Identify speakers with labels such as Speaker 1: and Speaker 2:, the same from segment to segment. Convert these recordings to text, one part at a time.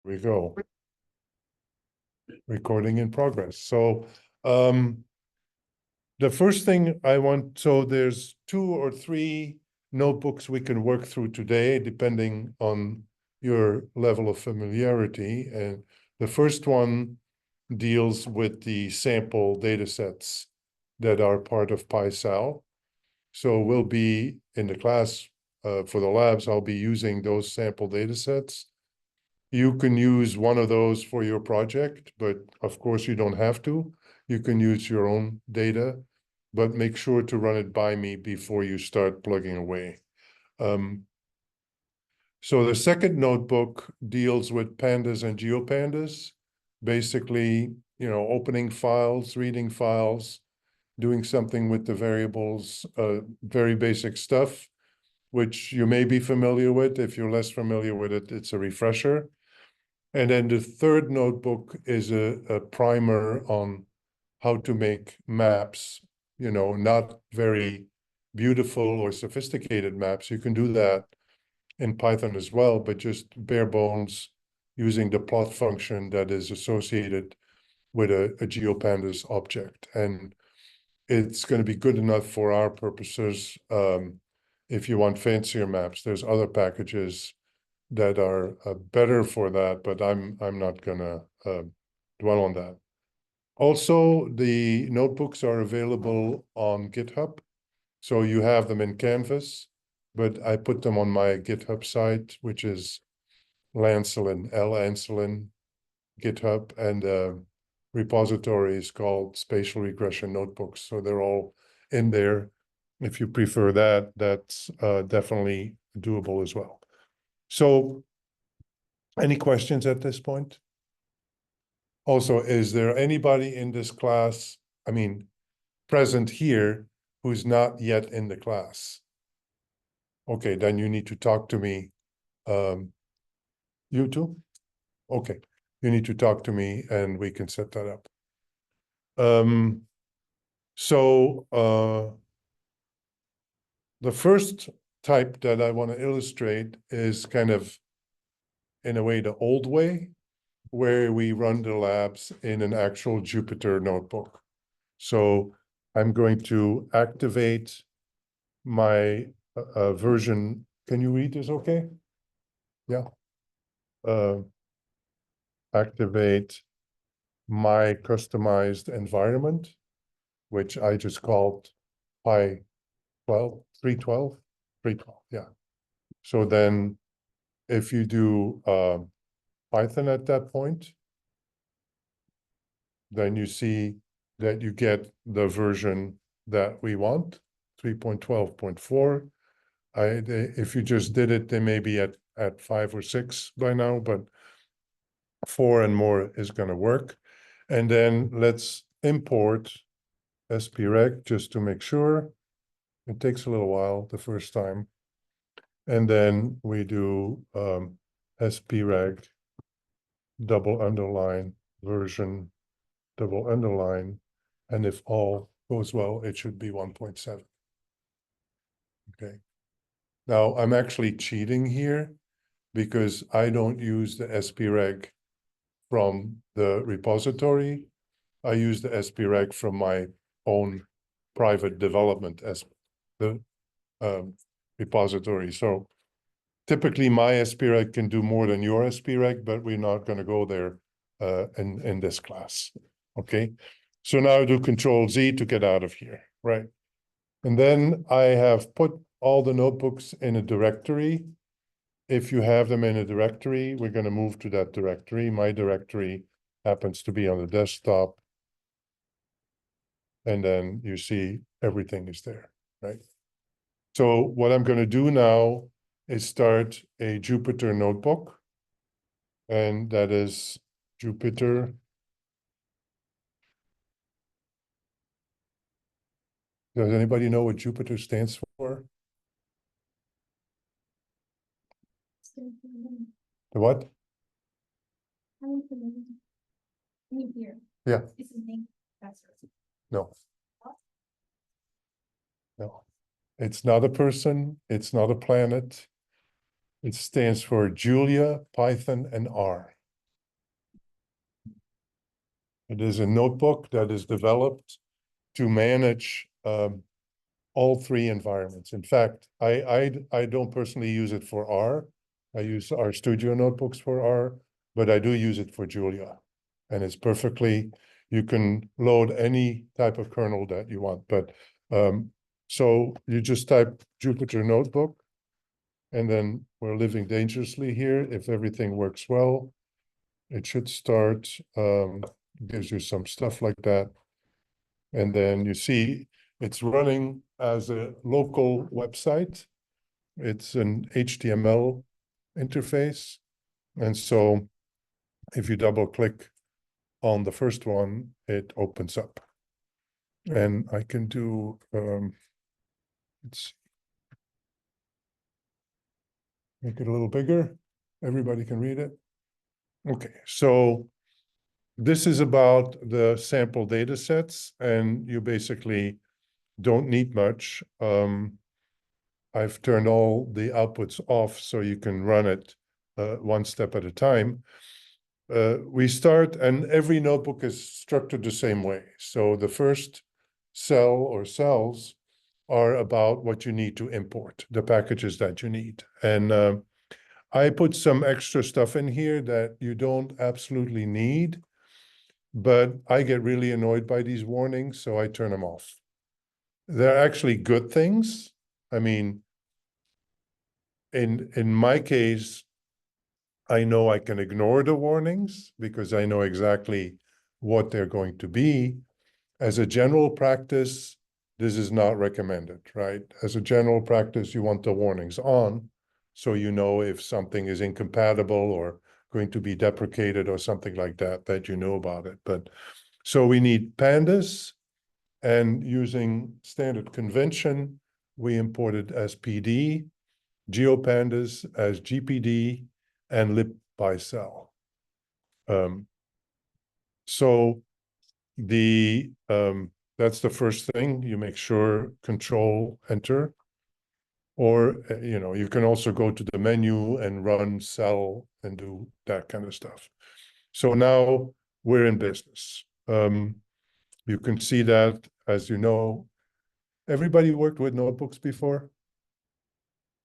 Speaker 1: We go. Recording in progress. So the first thing I want, so there's 2 or 3 notebooks we can work through today, depending on your level of familiarity. And the first one deals with the sample data sets that are part of PySAL. So we'll be in the class for the labs, I'll be using those sample data sets. You can use one of those for your project, but of course you don't have to. You can use your own data, but make sure to run it by me before you start plugging away. So the second notebook deals with pandas and geopandas, basically, opening files, reading files, doing something with the variables, very basic stuff, which you may be familiar with. If you're less familiar with it, it's a refresher. And then the third notebook is a primer on how to make maps, not very beautiful or sophisticated maps. You can do that in Python as well, but just bare bones using the plot function that is associated with a GeoPandas object. And it's going to be good enough for our purposes. If you want fancier maps, there's other packages that are better for that, but I'm not gonna dwell on that. Also, the notebooks are available on GitHub, so you have them in Canvas, but I put them on my GitHub site, which is Lancelin, Lancelin GitHub, and the repository is called Spatial Regression Notebooks, so they're all in there. If you prefer that, that's definitely doable as well. So, any questions at this point? Also, is there anybody in this class, present here, who's not yet in the class? Okay, then you need to talk to me. You too? Okay, you need to talk to me and we can set that up. The first type that I want to illustrate is kind of, in a way, the old way, where we run the labs in an actual Jupyter notebook. So I'm going to activate my version. Can you read this okay? Yeah. Activate my customized environment, which I just called Pi 312, yeah. So then if you do Python at that point, then you see that you get the version that we want, 3.12.4. If you just did it, they may be at 5 or 6 by now, but 4 and more is going to work. And then let's import SPReg just to make sure. It takes a little while the first time. And then we do SPReg double underline version double underline, and if all goes well, it should be 1.7. Okay. Now I'm actually cheating here because I don't use the SPReg from the repository. I use the SPReg from my own private development as the repository. So typically my SPReg can do more than your SPReg, but we're not going to go there in this class. Okay, so now I do Control Z to get out of here, right? And then I have put all the notebooks in a directory. If you have them in a directory, we're going to move to that directory. My directory happens to be on the desktop. And then you see everything is there, right? So what I'm going to do now is start a Jupyter notebook. And that is Jupyter. Does anybody know what Jupyter stands for? The what? Yeah. No. No. It's not a person. It's not a planet. It stands for Julia, Python, and R. It is a notebook that is developed to manage all three environments. In fact, I don't personally use it for R. I use our Studio notebooks for R, but I do use it for Julia. And it's perfectly, you can load any type of kernel that you want. But so you just type Jupyter Notebook, and then we're living dangerously here. If everything works well, it should start, gives you some stuff like that. And then you see it's running as a local website. It's an HTML interface. And so if you double click on the first one, it opens up. And I can do, let's make it a little bigger. Everybody can read it. Okay, so this is about the sample data sets, and you basically don't need much. I've turned all the outputs off so you can run it one step at a time. We start, and every notebook is structured the same way. So the first cell or cells are about what you need to import, the packages that you need. And I put some extra stuff in here that you don't absolutely need, but I get really annoyed by these warnings, so I turn them off. They're actually good things. I mean, in my case, I know I can ignore the warnings because I know exactly what they're going to be. As a general practice, this is not recommended, right? As a general practice, you want the warnings on, so you know if something is incompatible or going to be deprecated or something like that, that you know about it. But so we need pandas, and using standard convention, we imported as PD, GeoPandas as GPD, and PySAL. So the that's the first thing. You make sure Control Enter, or you can also go to the menu and run cell and do that kind of stuff. So now we're in business. You can see that, as you know, everybody worked with notebooks before.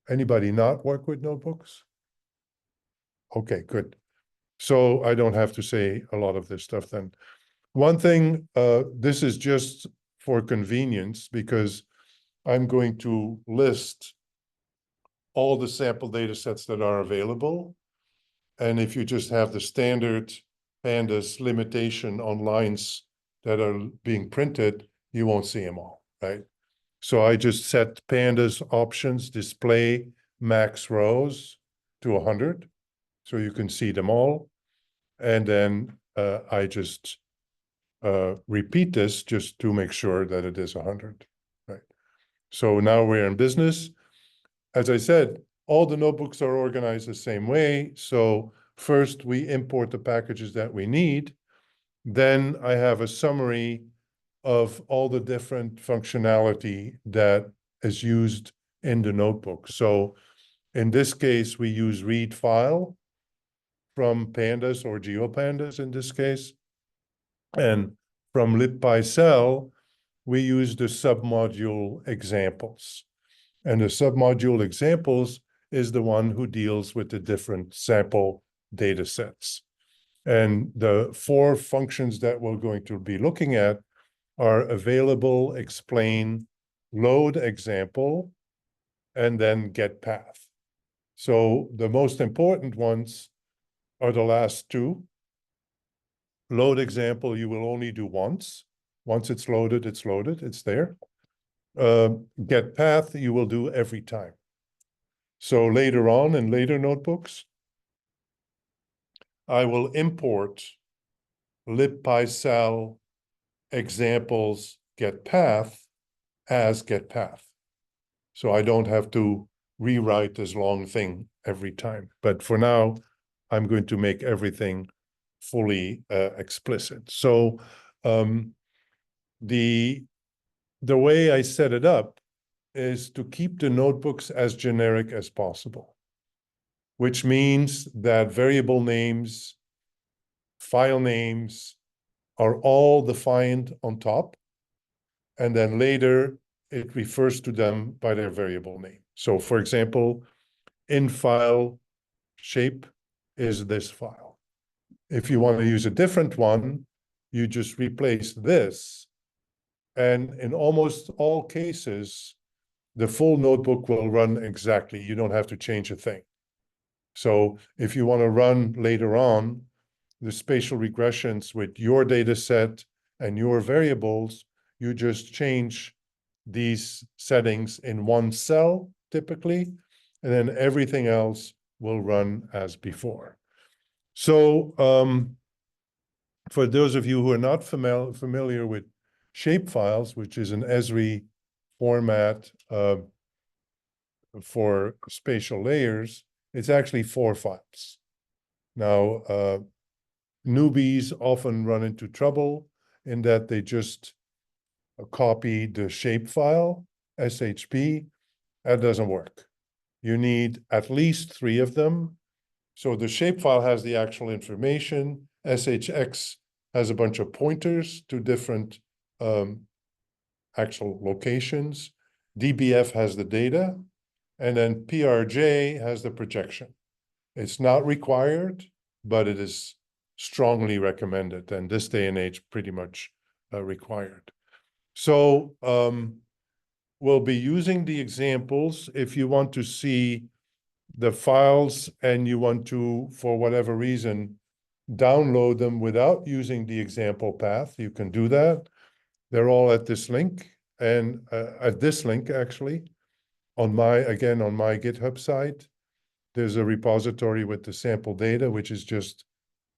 Speaker 1: Anybody not work with notebooks? Okay, good. So I don't have to say a lot of this stuff then. One thing, this is just for convenience because I'm going to list all the sample data sets that are available. And if you just have the standard pandas limitation on lines that are being printed, you won't see them all, right? So I just set pandas options display max rows to 100. So you can see them all. And then I just repeat this just to make sure that it is 100, right? So now we're in business. As I said, all the notebooks are organized the same way. So first we import the packages that we need. Then I have a summary of all the different functionality that is used in the notebook. So in this case, we use read file from pandas or GeoPandas in this case. And from PySAL, we use the submodule examples. And the submodule examples is the one who deals with the different sample data sets. And the 4 functions that we're going to be looking at are available, explain, load example, and then get path. So the most important ones are the last 2. Load example, you will only do once. Once it's loaded, it's there. Get path, you will do every time. So later on in later notebooks, I will import libpysal examples get path as get path. So I don't have to rewrite this long thing every time. But for now, I'm going to make everything fully explicit. So the way I set it up is to keep the notebooks as generic as possible, which means that variable names, file names are all defined on top. And then later, it refers to them by their variable name. So for example, in file shape is this file. If you want to use a different one, you just replace this. And in almost all cases, the full notebook will run exactly. You don't have to change a thing. So if you want to run later on the spatial regressions with your data set and your variables, you just change these settings in one cell typically, and then everything else will run as before. So for those of you who are not familiar with shapefiles, which is an Esri format for spatial layers, it's actually 4 files. Now, newbies often run into trouble in that they just copy the shapefile, SHP. That doesn't work. You need at least 3 of them. So the shapefile has the actual information. SHX has a bunch of pointers to different actual locations. DBF has the data. And then PRJ has the projection. It's not required, but it is strongly recommended, and this day and age pretty much required. So we'll be using the examples. If you want to see the files and you want to, for whatever reason, download them without using the example path, you can do that. They're all at this link, and at this link actually, on my GitHub site. There's a repository with the sample data, which is just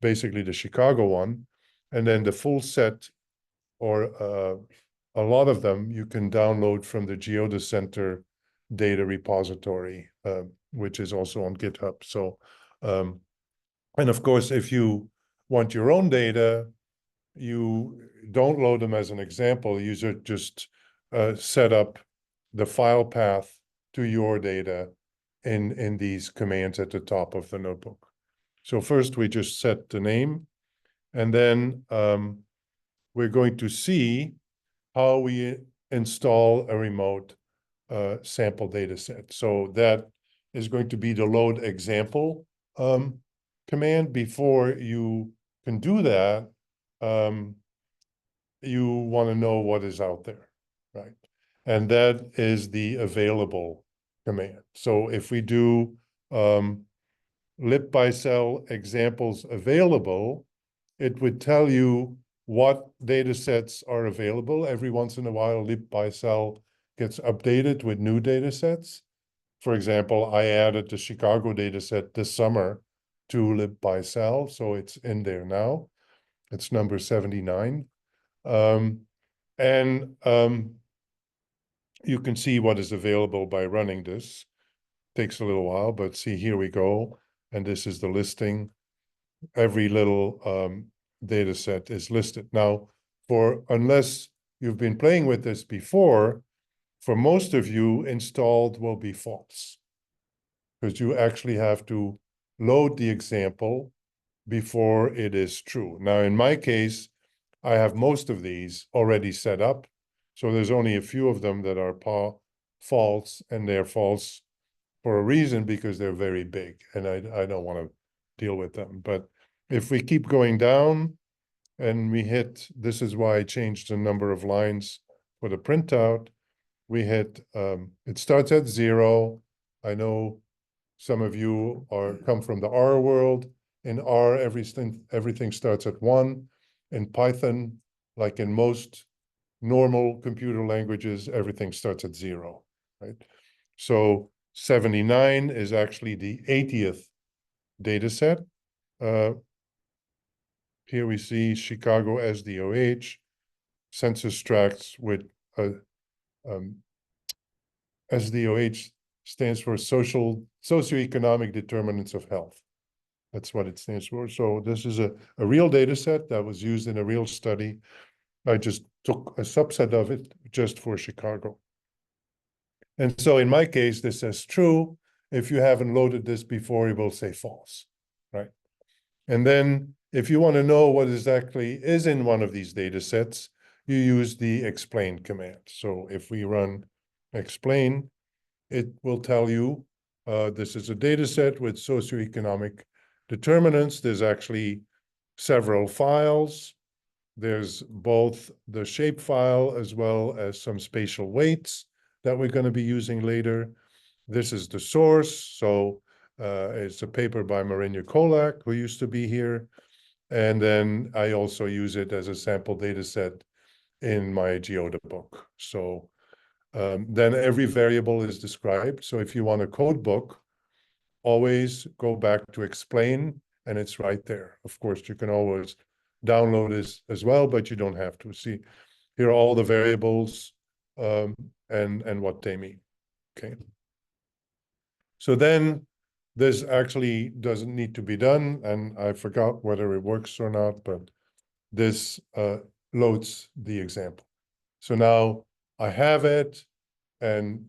Speaker 1: basically the Chicago one. And then the full set, or a lot of them, you can download from the GeoDa Center data repository, which is also on GitHub. So, and of course, if you want your own data, you don't load them as an example. You just set up the file path to your data in these commands at the top of the notebook. So first we just set the name, and then we're going to see how we install a remote sample data set. So that is going to be the load example command. Before you can do that, you want to know what is out there, right? And that is the available command. So if we do lib PySAL examples available, it would tell you what data sets are available. Every once in a while, lib PySAL gets updated with new data sets. For example, I added the Chicago data set this summer to lib PySAL, so it's in there now. It's number 79. You can see what is available by running this. Takes a little while, but see, here we go. And this is the listing. Every little data set is listed. Now, unless you've been playing with this before, for most of you, installed will be false, because you actually have to load the example before it is true. Now, in my case, I have most of these already set up. So there's only a few of them that are false, and they're false for a reason, because they're very big, and I don't want to deal with them. But if we keep going down and we hit, this is why I changed the number of lines for the printout. We hit, it starts at 0. I know some of you come from the R world. In R, everything starts at 1. In Python, like in most normal computer languages, everything starts at 0, right? So 79 is actually the 80th data set. Here we see Chicago SDOH, census tracts with SDOH stands for socioeconomic determinants of health. That's what it stands for. So this is a real data set that was used in a real study. I just took a subset of it just for Chicago. And so in my case, this says true. If you haven't loaded this before, it will say false, right? And then If you want to know what exactly is in one of these data sets, you use the explain command. So if we run explain, it will tell you this is a data set with socioeconomic determinants. There's actually several files. There's both the shapefile as well as some spatial weights that we're going to be using later. This is the source. So it's a paper by Marinia Kolak, who used to be here. And then I also use it as a sample data set in my GeoDa book. So then every variable is described. So if you want a code book, always go back to explain, and it's right there. Of course, you can always download this as well, but you don't have to. See, here are all the variables and what they mean. Okay. So then this actually doesn't need to be done, and I forgot whether it works or not, but this loads the example. So now I have it, and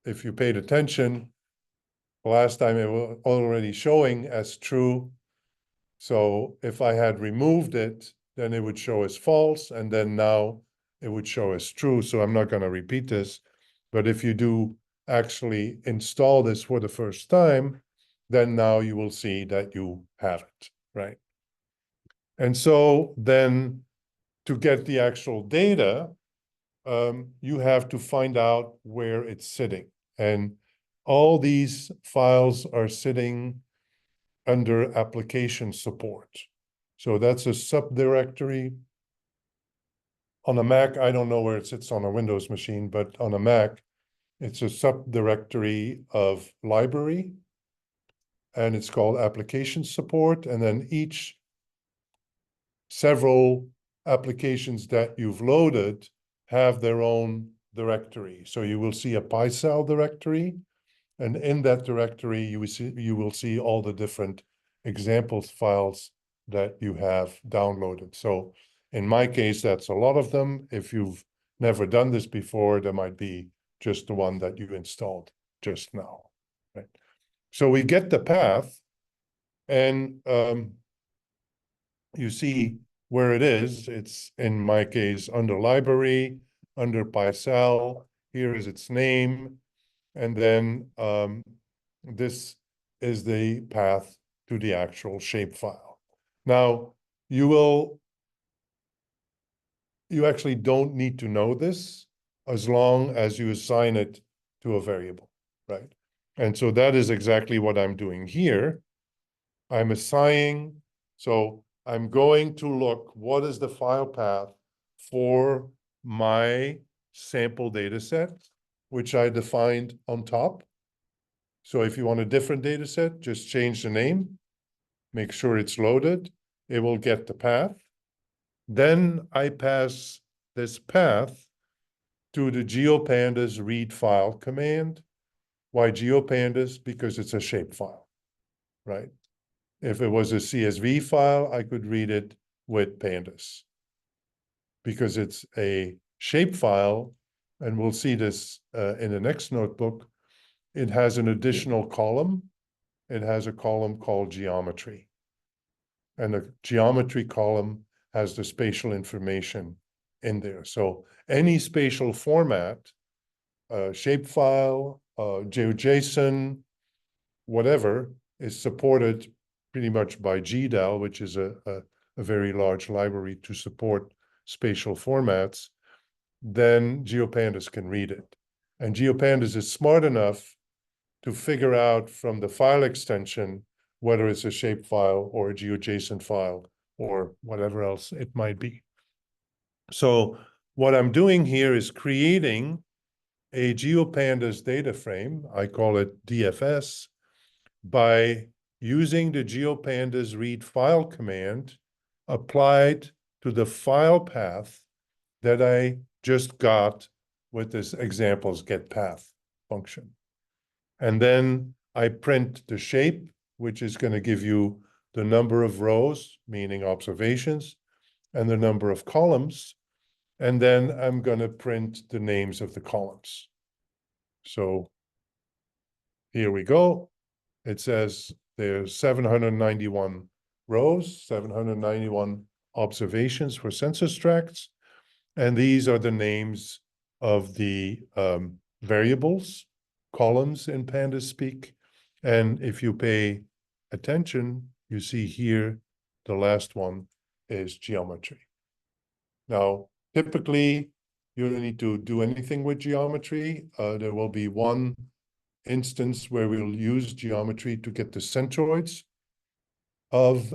Speaker 1: if you paid attention, last time it was already showing as true. So if I had removed it, then it would show as false, and then now it would show as true. So I'm not going to repeat this, but if you do actually install this for the first time, then now you will see that you have it, right? And so then to get the actual data, you have to find out where it's sitting. And all these files are sitting under application support. So that's a subdirectory. On a Mac, I don't know where it sits on a Windows machine, but on a Mac, it's a subdirectory of library, and it's called application support. And then several applications that you've loaded have their own directory. So you will see a PySAL directory, and in that directory, you will see all the different examples files that you have downloaded. So in my case, that's a lot of them. If you've never done this before, there might be just the one that you installed just now, right? So we get the path, and you see where it is. It's, in my case, under library, under PySAL. Here is its name. And then this is the path to the actual shapefile. Now, you actually don't need to know this as long as you assign it to a variable, right? And so that is exactly what I'm doing here. I'm assigning, so I'm going to look, what is the file path for my sample data set, which I defined on top. So if you want a different data set, just change the name, make sure it's loaded, it will get the path. Then I pass this path to the GeoPandas read file command. Why GeoPandas? Because it's a shapefile, right? If it was a CSV file, I could read it with pandas. Because it's a shapefile, and we'll see this in the next notebook, it has an additional column. It has a column called geometry. And the geometry column has the spatial information in there. So any spatial format, shapefile, GeoJSON, whatever, is supported pretty much by GDAL, which is a very large library to support spatial formats, then GeoPandas can read it. And GeoPandas is smart enough to figure out from the file extension whether it's a shapefile or a GeoJSON file or whatever else it might be. So what I'm doing here is creating a GeoPandas data frame, I call it DFS, by using the GeoPandas read file command applied to the file path that I just got with this examples get path function. And then I print the shape, which is going to give you the number of rows, meaning observations, and the number of columns. And then I'm going to print the names of the columns. So here we go. It says there's 791 rows, 791 observations for census tracts. And these are the names of the variables, columns in pandas speak. And if you pay attention, you see here, the last one is geometry. Now, typically, you don't need to do anything with geometry. There will be one instance where we'll use geometry to get the centroids of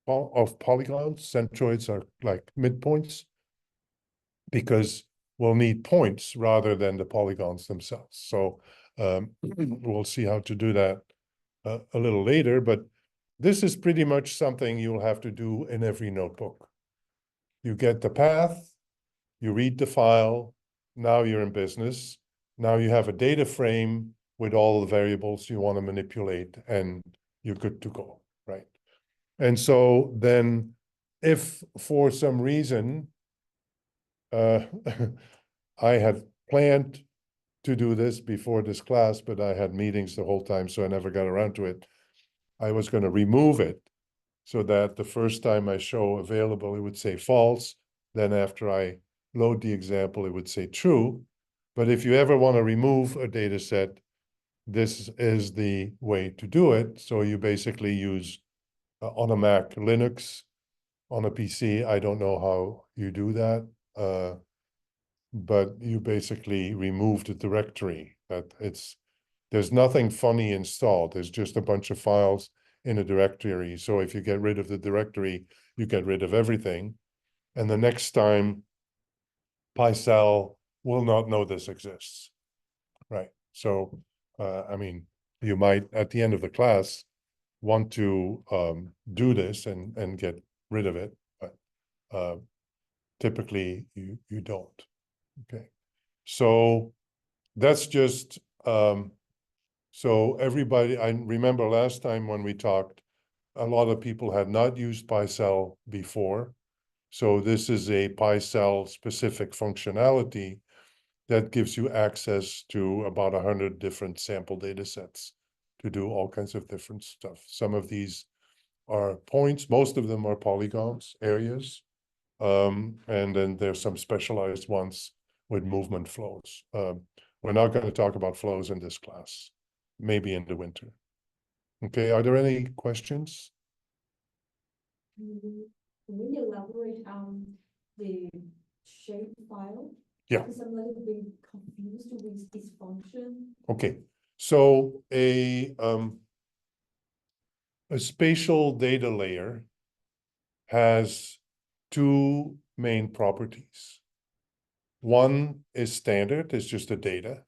Speaker 1: polygons. Centroids are like midpoints, because we'll need points rather than the polygons themselves. So we'll see how to do that a little later, but this is pretty much something you'll have to do in every notebook. You get the path, you read the file, now you're in business. Now you have a data frame with all the variables you want to manipulate, and you're good to go, right? And so then if for some reason I had planned to do this before this class, but I had meetings the whole time, so I never got around to it. I was going to remove it so that the first time I show available, it would say false. Then after I load the example, it would say true. But if you ever want to remove a data set, this is the way to do it. So you basically use on a Mac, Linux, on a PC. I don't know how you do that. But you basically remove the directory. There's nothing funny installed. There's just a bunch of files in a directory. So if you get rid of the directory, you get rid of everything. And the next time, PySAL will not know this exists, right? So, I mean, you might, at the end of the class, want to do this and get rid of it, but typically you don't. Okay, so that's just so everybody. I remember last time when we talked, a lot of people had not used PySAL before, so this is a PySAL specific functionality that gives you access to about 100 different sample data sets to do all kinds of different stuff. Some of these are points, most of them are polygons, areas, and then there's some specialized ones with movement flows. We're not going to talk about flows in this class, maybe in the winter. Okay, are there any questions?
Speaker 2: Can we elaborate on the shape file?
Speaker 1: Yeah.
Speaker 2: Because I'm a little bit confused with this function.
Speaker 1: Okay, so a spatial data layer has two main properties. One is standard, it's just the data.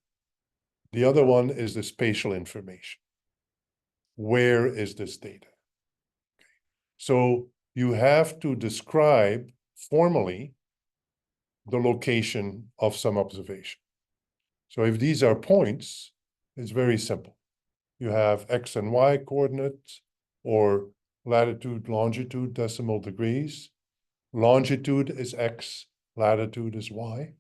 Speaker 1: The other one is the spatial information. Where is this data? Okay. So you have to describe formally the location of some observation. So if these are points, it's very simple. You have X and Y coordinates, or latitude, longitude, decimal degrees. Longitude is X, latitude is Y.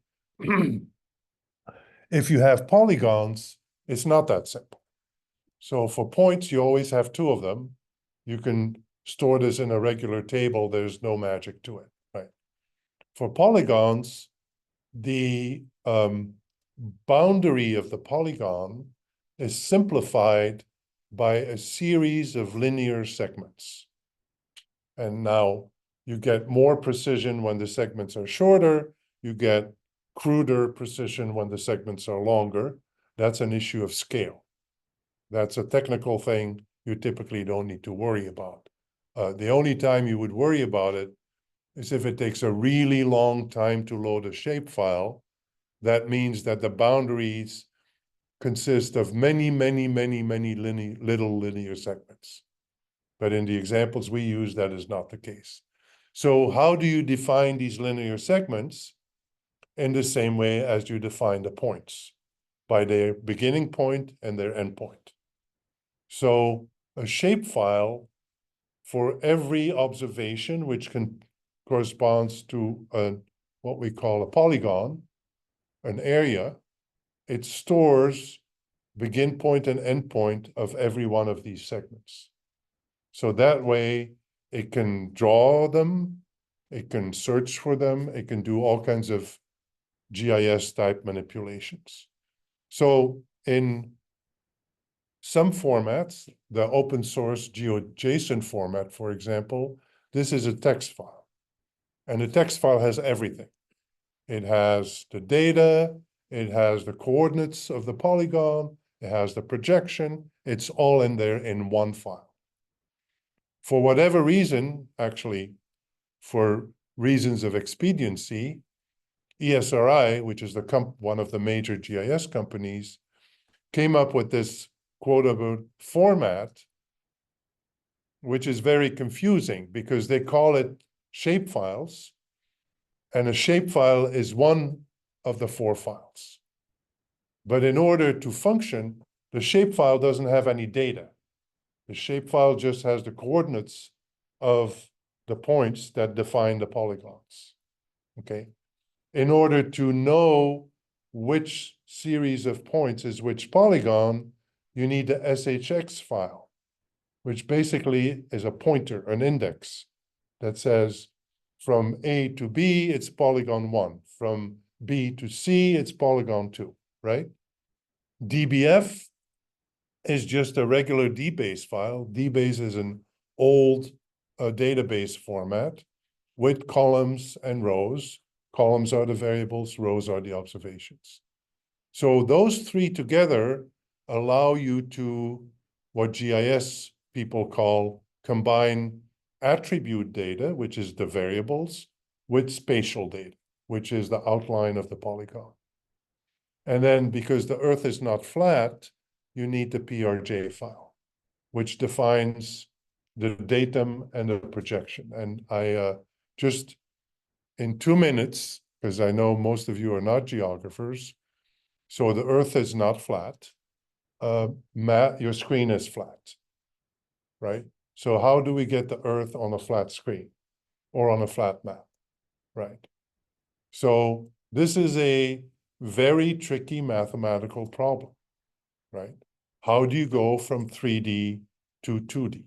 Speaker 1: If you have polygons, it's not that simple. So for points, you always have two of them. You can store this in a regular table. There's no magic to it, right? For polygons, the boundary of the polygon is simplified by a series of linear segments. And now you get more precision when the segments are shorter. You get cruder precision when the segments are longer. That's an issue of scale. That's a technical thing you typically don't need to worry about. The only time you would worry about it is if it takes a really long time to load a shapefile. That means that the boundaries consist of many little linear segments. But in the examples we use, that is not the case. So how do you define these linear segments? In the same way as you define the points, by their beginning point and their end point. So a shapefile for every observation, which corresponds to what we call a polygon, an area, it stores begin point and end point of every one of these segments. So that way it can draw them, it can search for them, it can do all kinds of GIS type manipulations. So in some formats, the open source GeoJSON format, for example, this is a text file. And the text file has everything. It has the data, it has the coordinates of the polygon, it has the projection, it's all in there in one file. For whatever reason, actually, for reasons of expediency, ESRI, which is one of the major GIS companies, came up with this quotable format, which is very confusing because they call it shapefiles, and a shapefile is one of the 4 files. But in order to function, the shapefile doesn't have any data. The shapefile just has the coordinates of the points that define the polygons, okay? In order to know which series of points is which polygon, you need the SHX file, which basically is a pointer, an index that says from A to B, it's polygon 1. From B to C, it's polygon 2, right? DBF is just a regular DBase file. DBase is an old database format with columns and rows. Columns are the variables, rows are the observations. So those 3 together allow you to, what GIS people call, combine attribute data, which is the variables, with spatial data, which is the outline of the polygon. And then because the Earth is not flat, you need the PRJ file, which defines the datum and the projection. And I just, in 2 minutes, because I know most of you are not geographers, so the Earth is not flat. Your screen is flat, right? So how do we get the Earth on a flat screen or on a flat map, right? So this is a very tricky mathematical problem, right? How do you go from 3D to 2D?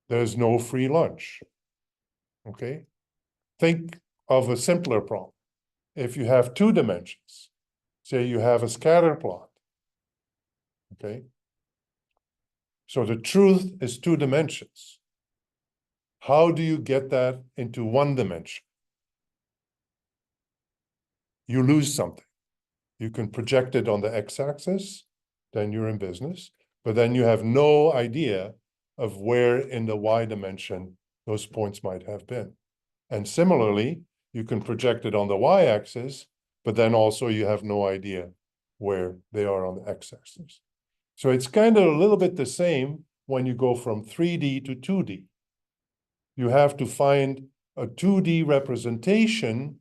Speaker 1: There's no free lunch, okay? Think of a simpler problem. If you have 2 dimensions, say you have a scatter plot, okay? So the truth is 2 dimensions. How do you get that into 1 dimension? You lose something. You can project it on the x-axis, then you're in business, but then you have no idea of where in the y dimension those points might have been. And similarly, you can project it on the y-axis, but then also you have no idea where they are on the x-axis. So it's kind of a little bit the same when you go from 3D to 2D. You have to find a 2D representation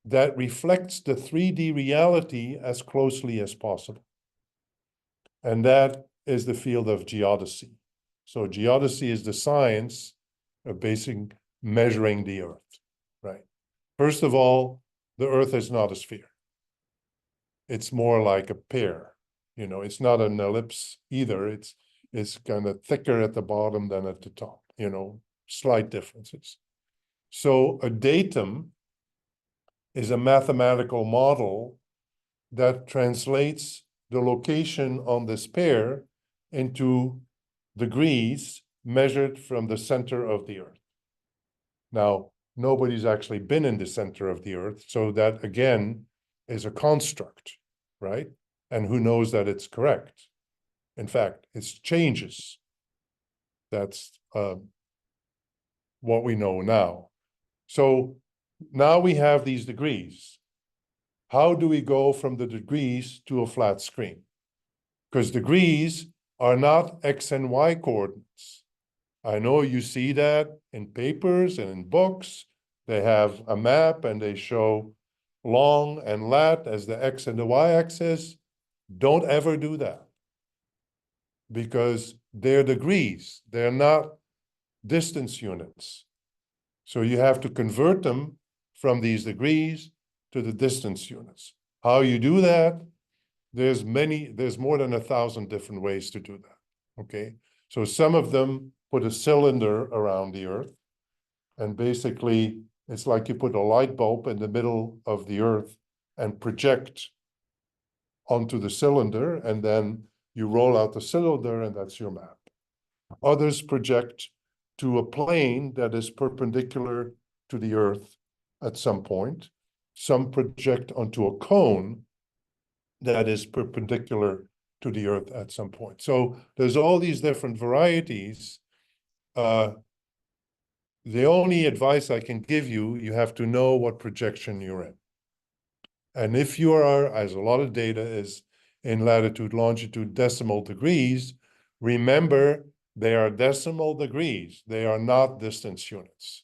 Speaker 1: that reflects the 3D reality as closely as possible. And that is the field of geodesy. So geodesy is the science of basically measuring the Earth, right? First of all, the Earth is not a sphere. It's more like a pear. You know, it's not an ellipse either. It's kind of thicker at the bottom than at the top, you know, slight differences. So a datum is a mathematical model that translates the location on this pear into degrees measured from the center of the Earth. Now, nobody's actually been in the center of the Earth, so that again is a construct, right? And who knows that it's correct? In fact, it's changes. That's what we know now. So now we have these degrees. How do we go from the degrees to a flat screen? Because degrees are not X and Y coordinates. I know you see that in papers and in books. They have a map and they show long and lat as the X and the Y axis. Don't ever do that, because they're degrees. They're not distance units. So you have to convert them from these degrees to the distance units. How you do that? There's more than 1,000 different ways to do that, okay? So some of them put a cylinder around the Earth. And basically, it's like you put a light bulb in the middle of the Earth and project onto the cylinder, and then you roll out the cylinder, and that's your map. Others project to a plane that is perpendicular to the Earth at some point. Some project onto a cone that is perpendicular to the Earth at some point. So there's all these different varieties. The only advice I can give you, you have to know what projection you're in. And if you are, as a lot of data is in latitude, longitude, decimal degrees, remember they are decimal degrees. They are not distance units.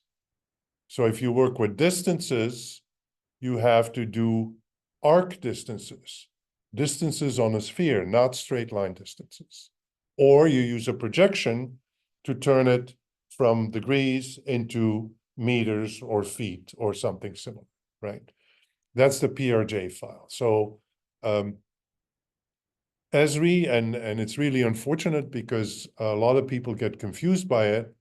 Speaker 1: So if you work with distances, you have to do arc distances, distances on a sphere, not straight line distances. Or you use a projection to turn it from degrees into meters or feet or something similar, right? That's the PRJ file. So Esri, and it's really unfortunate because a lot of people get confused by it,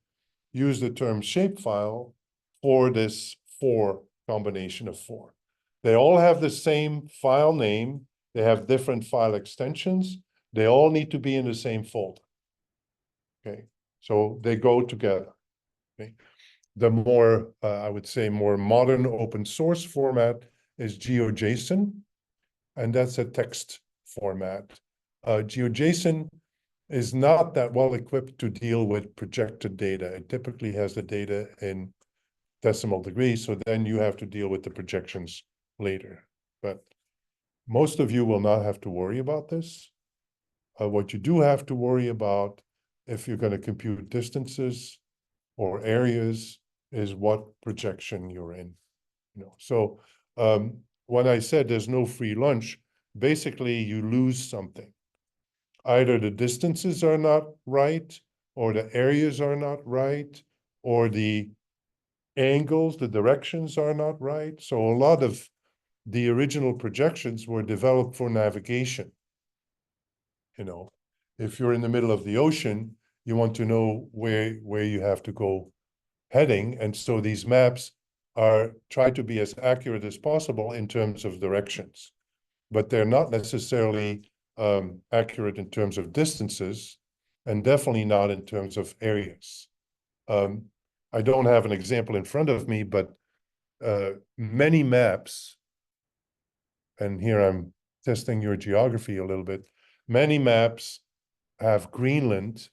Speaker 1: use the term shapefile for this 4 combination of 4. They all have the same file name. They have different file extensions. They all need to be in the same folder. Okay, so they go together. Okay, the more, I would say, more modern open source format is GeoJSON, and that's a text format. GeoJSON is not that well equipped to deal with projected data. It typically has the data in decimal degrees, so then you have to deal with the projections later. But most of you will not have to worry about this. What you do have to worry about if you're going to compute distances or areas is what projection you're in. So when I said there's no free lunch, basically you lose something. Either the distances are not right, or the areas are not right, or the angles, the directions are not right. So a lot of the original projections were developed for navigation. If you're in the middle of the ocean, you want to know where you have to go heading. And so these maps try to be as accurate as possible in terms of directions, but they're not necessarily accurate in terms of distances, and definitely not in terms of areas. I don't have an example in front of me, but many maps, and here I'm testing your geography a little bit, many maps have Greenland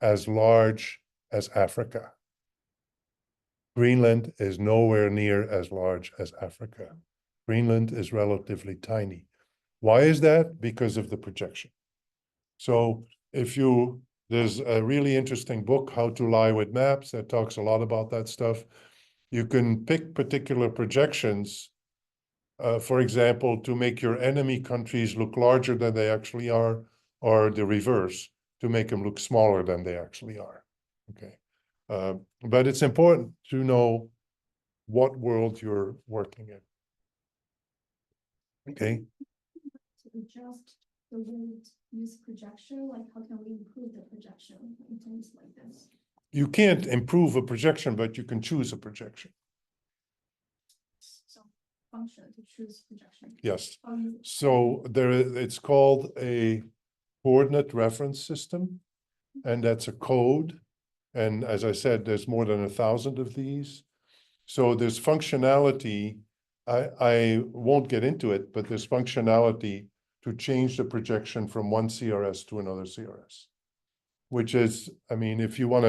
Speaker 1: as large as Africa. Greenland is nowhere near as large as Africa. Greenland is relatively tiny. Why is that? Because of the projection. So there's a really interesting book, How to Lie with Maps, that talks a lot about that stuff. You can pick particular projections, for example, to make your enemy countries look larger than they actually are, or the reverse, to make them look smaller than they actually are. Okay. But it's important to know what world you're working in. Okay.
Speaker 2: To adjust the way to use projection, like how can we improve the projection in things like this?
Speaker 1: You can't improve a projection, but you can choose a projection.
Speaker 2: So function to choose projection.
Speaker 1: Yes. So it's called a coordinate reference system, and that's a code. And as I said, there's more than 1,000 of these. So there's functionality. I won't get into it, but there's functionality to change the projection from one CRS to another CRS, which is, I mean, if you want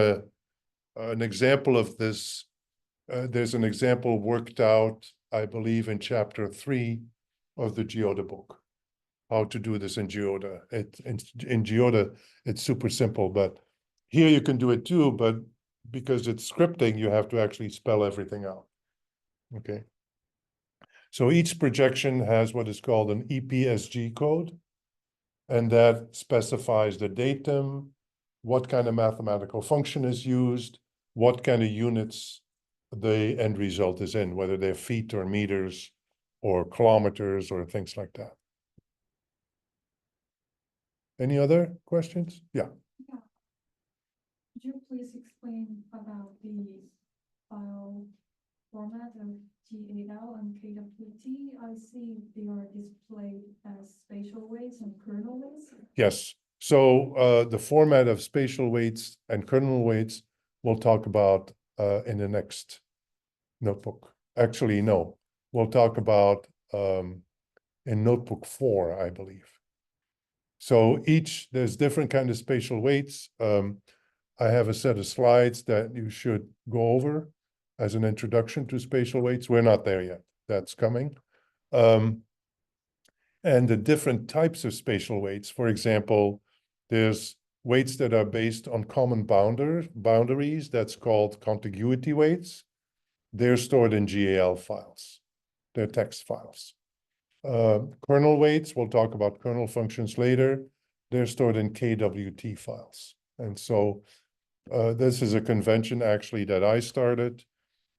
Speaker 1: an example of this, there's an example worked out, I believe, in chapter 3 of the GeoDa book, how to do this in GeoDa. In GeoDa, it's super simple, but here you can do it too, but because it's scripting, you have to actually spell everything out. Okay. So each projection has what is called an EPSG code, and that specifies the datum, what kind of mathematical function is used, what kind of units the end result is in, whether they're feet or meters or kilometers or things like that. Any other questions? Yeah.
Speaker 2: Could you please explain about the file format of GeoDa and KWT? I see they are displayed as spatial weights and kernel weights.
Speaker 1: Yes. So the format of spatial weights and kernel weights we'll talk about in the next notebook. Actually, no, we'll talk about in notebook 4, I believe. So there's different kind of spatial weights. I have a set of slides that you should go over as an introduction to spatial weights. We're not there yet. That's coming. And the different types of spatial weights. For example, there's weights that are based on common boundaries. That's called contiguity weights. They're stored in GAL files. They're text files. Kernel weights, we'll talk about kernel functions later. They're stored in KWT files. And so this is a convention actually that I started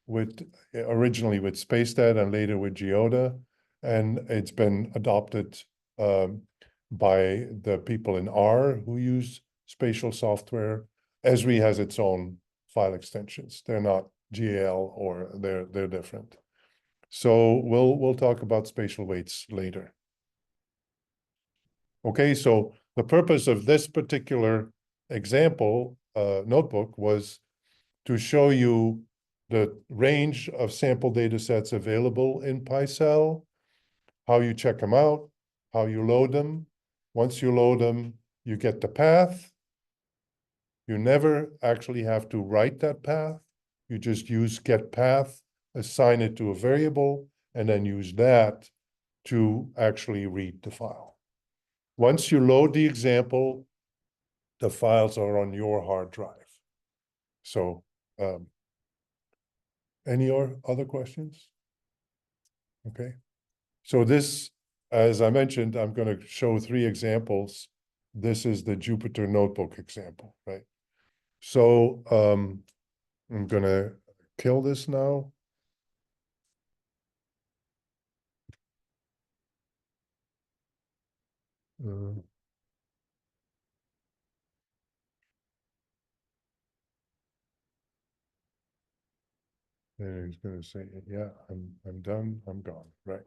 Speaker 1: with originally with SpaceDad and later with GeoDa. And it's been adopted by the people in R who use spatial software. Esri has its own file extensions. They're not GAL or they're different. So we'll talk about spatial weights later. Okay, so the purpose of this particular example notebook was to show you the range of sample data sets available in PySAL, how you check them out, how you load them. Once you load them, you get the path. You never actually have to write that path. You just use get path, assign it to a variable, and then use that to actually read the file. Once you load the example, the files are on your hard drive. So any other questions? Okay. So this, as I mentioned, I'm going to show 3 examples. This is the Jupyter notebook example, right? So I'm going to kill this now. And he's going to say, yeah, I'm done. I'm gone, right?